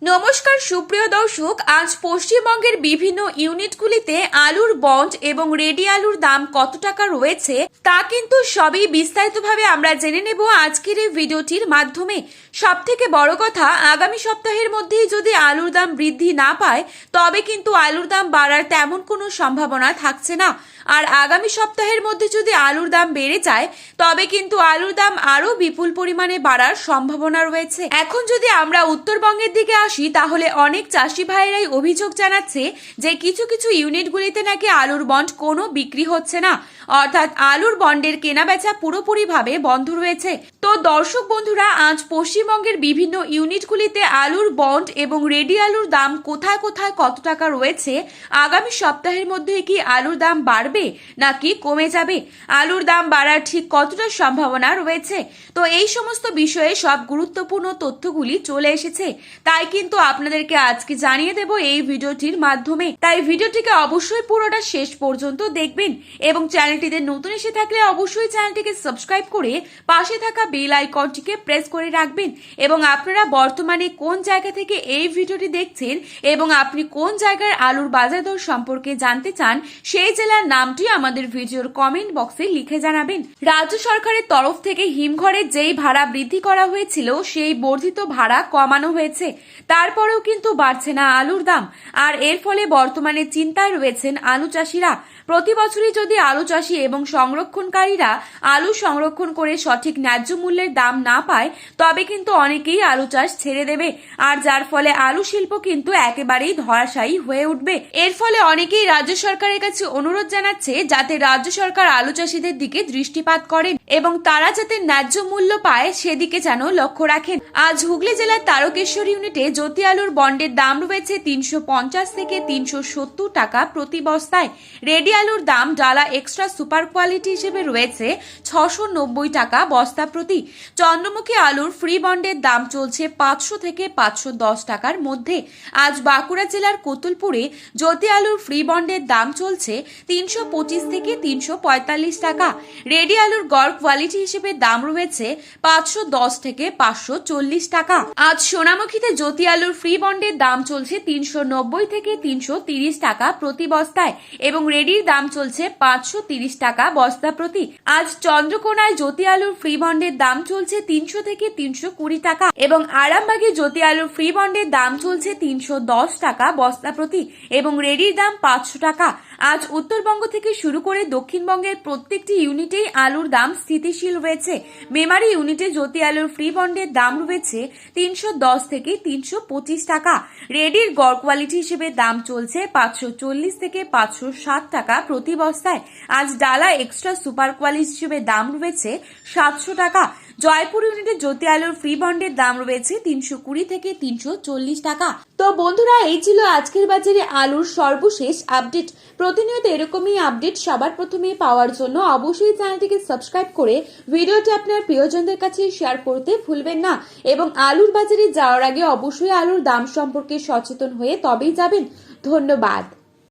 নমস্কার সুপ্রিয় দর্শক, আজ পশ্চিমবঙ্গের বিভিন্ন ইউনিটগুলিতে আলুর বন্ড এবং রেডি আলুর দাম কত টাকা রয়েছে তা কিন্তু সবই বিস্তারিতভাবে আমরা জেনে নেব আজকের এই ভিডিওটির মাধ্যমে। সবথেকে বড় কথা, আগামী সপ্তাহের মধ্যেই যদি আলুর দাম বৃদ্ধি না পায় তবে কিন্তু আলুর দাম বাড়ার তেমন কোনো সম্ভাবনা থাকছে না। আর আগামী সপ্তাহের মধ্যে যদি আলুর দাম বেড়ে যায় তবে কিন্তু আলুর দাম আরো বিপুল পরিমাণে বাড়ার সম্ভাবনা রয়েছে। এখন যদি আমরা উত্তরবঙ্গের দিকে আসি তাহলে অনেক চাষি ভাইরাই অভিযোগ জানাচ্ছে যে কিছু কিছু ইউনিটগুলিতে নাকি আলুর বন্ড কোনো বিক্রি হচ্ছে না, অর্থাৎ আলুর বন্ডের কেনাবেচা পুরোপুরিভাবে বন্ধ রয়েছে। তো দর্শক বন্ধুরা, আজ পশ্চিমবঙ্গের বিভিন্ন ইউনিটগুলিতে আলুর বন্ড এবং রেডি আলুর দাম কোথায় কোথায় কত টাকা রয়েছে, আগামী সপ্তাহের মধ্যে কি আলুর দাম বাড়বে নাকি কমে যাবে, আলুর দাম বাড়ার ঠিক কতটা সম্ভাবনা রয়েছে, তো এই সমস্ত বিষয়ে সব গুরুত্বপূর্ণ তথ্যগুলি চলে এসেছে। তাই কিন্তু আপনাদেরকে আজকে জানিয়ে দেব এই ভিডিওটির মাধ্যমে। তাই ভিডিওটিকে অবশ্যই পুরোটা শেষ পর্যন্ত দেখবেন এবং চ্যানেলটিতে নতুন এসে থাকলে অবশ্যই চ্যানেলটিকে সাবস্ক্রাইব করে পাশে থাকা বেল আইকনটিকে প্রেস করে রাখবেন। এবং আপনারা বর্তমানে কোন জায়গা থেকে এই ভিডিওটি দেখছেন এবং আপনি কোন জায়গার আলুর বাজার দর সম্পর্কে জানতে চান সেই জেলার নামটি আমাদের ভিডিওর কমেন্ট বক্সে লিখে জানাবেন। রাজ্য সরকারের তরফ থেকে হিমঘরের যেই ভাড়া বৃদ্ধি করা হয়েছিল সেই বর্ধিত ভাড়া কমানো হয়েছে, তারপরেও কিন্তু বাড়ছে না আলুর দাম। আর এর ফলে বর্তমানে চিন্তায় রয়েছেন আলু চাষিরা। প্রতি বছরই যদি আলু চাষি এবং সংরক্ষণকারীরা আলু সংরক্ষণ করে সঠিক ন্যায্য মূল্যের দাম না পায় তবে কিন্তু অনেকেই আলু চাষ ছেড়ে দেবে, আর যার ফলে আলু শিল্প কিন্তু একেবারেই ধরাশায়ী হয়ে উঠবে। এর ফলে অনেকেই রাজ্য সরকারের কাছে অনুরোধ জানাচ্ছে যাতে রাজ্য সরকার আলু চাষিদের দিকে দৃষ্টিপাত করেন এবং তারা যাতে ন্যায্য মূল্য পায় সেদিকে যেন লক্ষ্য রাখেন। আজ হুগলি জেলার তারকেশ্বর ইউনিটে জ্যোতি আলুর বন্ডের দাম রয়েছে 350 থেকে 370 টাকা প্রতি বস্তায়। রেডি আলুর দাম ডালা এক্সট্রা সুপার কোয়ালিটি হিসেবে রয়েছে 690 টাকা বস্তা প্রতি। চন্দ্রমুখী আলুর ফ্রি বন্ডের দাম চলছে 500 থেকে 510 টাকার মধ্যে। আজ বাঁকুড়া জেলার কোতুলপুরে জ্যোতি আলুর ফ্রি বন্ডের দাম চলছে 325 থেকে 345 টাকা। রেডি আলুর গড় কোয়ালিটি হিসেবে দাম রয়েছে 510 থেকে 540 টাকা। আজ সোনামুখীতে জ্যোতি আলুর ফ্রি বন্ডের দাম চলছে 390 থেকে 330 টাকা প্রতি বস্তায় এবং রেডির দাম চলছে 530 টাকা বস্তা প্রতি। আজ চন্দ্রকোনায় জ্যোতি আলুর ফ্রি বন্ডের দাম চলছে 300 থেকে 320 টাকা এবং আরামবাগে জ্যোতি আলুর ফ্রি বন্ডের দাম চলছে 310 টাকা বস্তা প্রতি এবং রেডির দাম 500 টাকা। আজ উত্তরবঙ্গ থেকে শুরু করে দক্ষিণবঙ্গের প্রত্যেকটি ইউনিটেই আলুর দাম স্থিতিশীল রয়েছে। মেমারি ইউনিটে জ্যোতি আলুর ফ্রি বন্ডের দাম রয়েছে 310 থেকে 325 টাকা। রেডির গড় কোয়ালিটি হিসেবে দাম চলছে 540 থেকে 560 টাকা প্রতি বস্তায়। আজ ডালা এক্সট্রা সুপার কোয়ালিটি হিসেবে দাম রয়েছে 700 টাকা। জয়পুর ইউনিটে জ্যোতি আলুর ফ্রি বন্ডের দাম রয়েছে 320 থেকে 340 টাকা। তো বন্ধুরা, এই ছিল আজকের বাজারে আলুর সর্বশেষ আপডেট। প্রতিনিয়ত এরকমই আপডেট সবার প্রথমে পাওয়ার জন্য অবশ্যই চ্যানেলটিকে সাবস্ক্রাইব করে ভিডিওটি আপনার প্রিয়জনদের কাছে শেয়ার করতে ভুলবেন না এবং আলুর বাজারে যাওয়ার আগে অবশ্যই আলুর দাম সম্পর্কে সচেতন হয়ে তবেই যাবেন। ধন্যবাদ।